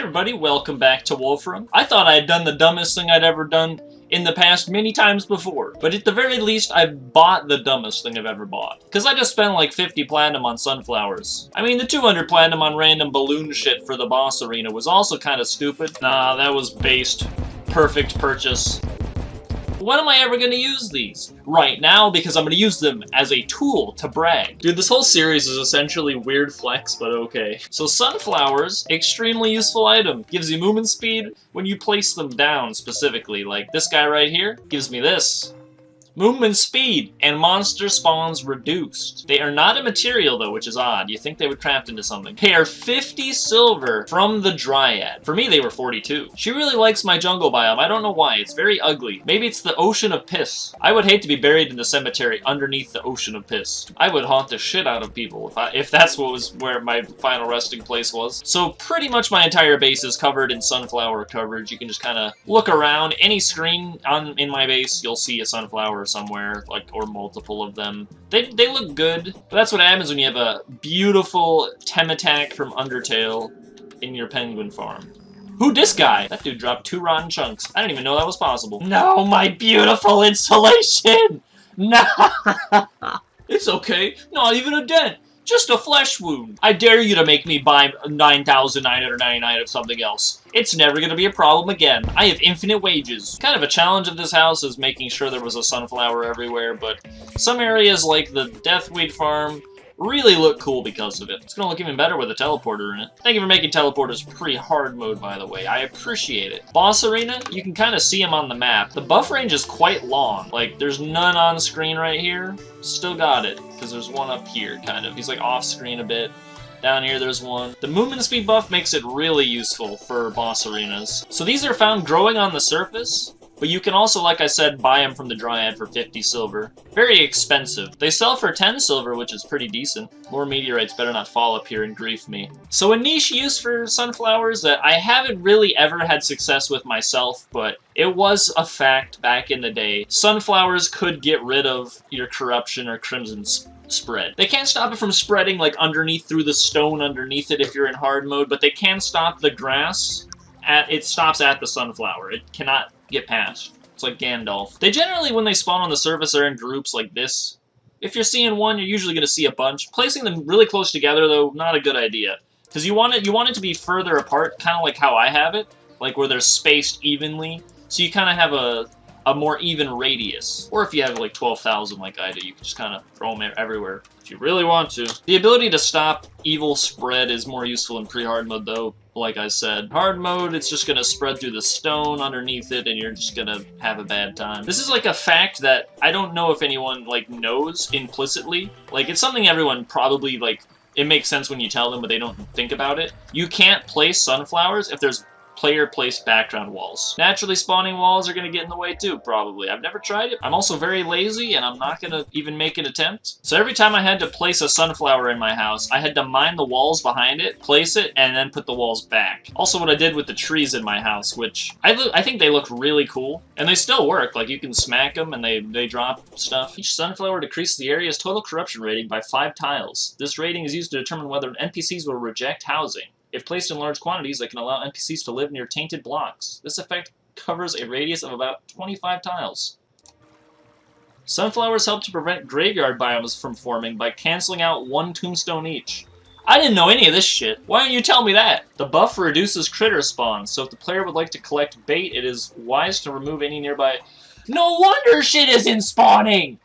everybody, welcome back to Wulfrum. I thought I had done the dumbest thing I'd ever done in the past many times before, but at the very least, I've bought the dumbest thing I've ever bought. Because I just spent like 50 platinum on sunflowers. I mean, the 200 platinum on random balloon shit for the boss arena was also kind of stupid. Nah, that was based. Perfect purchase. When am I ever going to use these? Right now, because I'm going to use them as a tool to brag. Dude, this whole series is essentially weird flex, but okay. So sunflowers, extremely useful item. Gives you movement speed when you place them down specifically. Like this guy right here gives me this. Movement speed, and monster spawns reduced. They are not a material though, which is odd. You think they would craft into something. They are 50 silver from the Dryad. For me, they were 42. She really likes my jungle biome. I don't know why. It's very ugly. Maybe it's the ocean of piss. I would hate to be buried in the cemetery underneath the ocean of piss. I would haunt the shit out of people if that's what was where my final resting place was. So pretty much my entire base is covered in sunflower coverage. You can just kind of look around. Any screen in my base, you'll see a sunflower somewhere, like, or multiple of them. They look good, but that's what happens when you have a beautiful Tematak from Undertale in your penguin farm. Who this guy? That dude dropped 2 rotten chunks. I didn't even know that was possible. No, my beautiful insulation! No! It's okay. Not even a dent. Just a flesh wound. I dare you to make me buy 9,999 of something else. It's never going to be a problem again. I have infinite wages. Kind of a challenge of this house is making sure there was a sunflower everywhere, but some areas like the Deathweed farm really look cool because of it. It's gonna look even better with a teleporter in it. Thank you for making teleporters pre-hard mode, by the way. I appreciate it. Boss arena, you can kind of see him on the map. The buff range is quite long. Like, there's none on screen right here. Still got it, because there's one up here, kind of. He's like off screen a bit. Down here, there's one. The movement speed buff makes it really useful for boss arenas. So these are found growing on the surface, but you can also, like I said, buy them from the Dryad for 50 silver. Very expensive. They sell for 10 silver, which is pretty decent. More meteorites better not fall up here and grief me. So a niche use for sunflowers that I haven't really ever had success with myself, but it was a fact back in the day. Sunflowers could get rid of your corruption or crimson spread. They can't stop it from spreading like underneath through the stone underneath it if you're in hard mode, but they can stop the grass. It stops at the sunflower. It cannot get past. It's like Gandalf. They generally, when they spawn on the surface, are in groups like this. If you're seeing one, you're usually going to see a bunch. Placing them really close together, though, not a good idea. Because you want it to be further apart, kind of like how I have it. Like where they're spaced evenly. So you kind of have a more even radius. Or if you have like 12,000 like I do, you can just kind of throw them everywhere if you really want to. The ability to stop evil spread is more useful in pre-hard mode, though. Like I said, hard mode, it's just gonna spread through the stone underneath it, and you're just gonna have a bad time. This is like a fact that I don't know if anyone, like, knows implicitly. Like, it's something everyone probably, like, it makes sense when you tell them, but they don't think about it. You can't place sunflowers if there's player-placed background walls. Naturally spawning walls are going to get in the way too, probably. I've never tried it. I'm also very lazy, and I'm not going to even make an attempt. So every time I had to place a sunflower in my house, I had to mine the walls behind it, place it, and then put the walls back. Also what I did with the trees in my house, which I think they look really cool. And they still work. Like, you can smack them, and they drop stuff. Each sunflower decreases the area's total corruption rating by 5 tiles. This rating is used to determine whether NPCs will reject housing. If placed in large quantities, they can allow NPCs to live near tainted blocks. This effect covers a radius of about 25 tiles. Sunflowers help to prevent graveyard biomes from forming by canceling out 1 tombstone each. I didn't know any of this shit. Why didn't you tell me that? The buff reduces critter spawns, so if the player would like to collect bait, it is wise to remove any nearby... No wonder shit isn't spawning!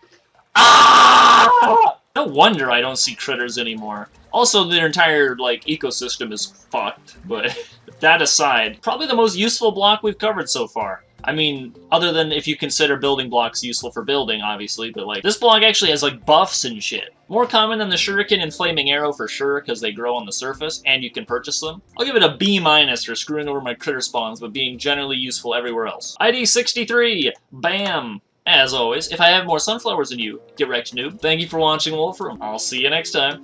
Ah! No wonder I don't see critters anymore. Also, their entire, like, ecosystem is fucked, but that aside, probably the most useful block we've covered so far. I mean, other than if you consider building blocks useful for building, obviously, but, like, this block actually has, like, buffs and shit. More common than the shuriken and flaming arrow for sure, because they grow on the surface, and you can purchase them. I'll give it a B- for screwing over my critter spawns, but being generally useful everywhere else. ID 63! Bam! As always, if I have more sunflowers than you, get wrecked, noob. Thank you for watching Wulfrum. I'll see you next time.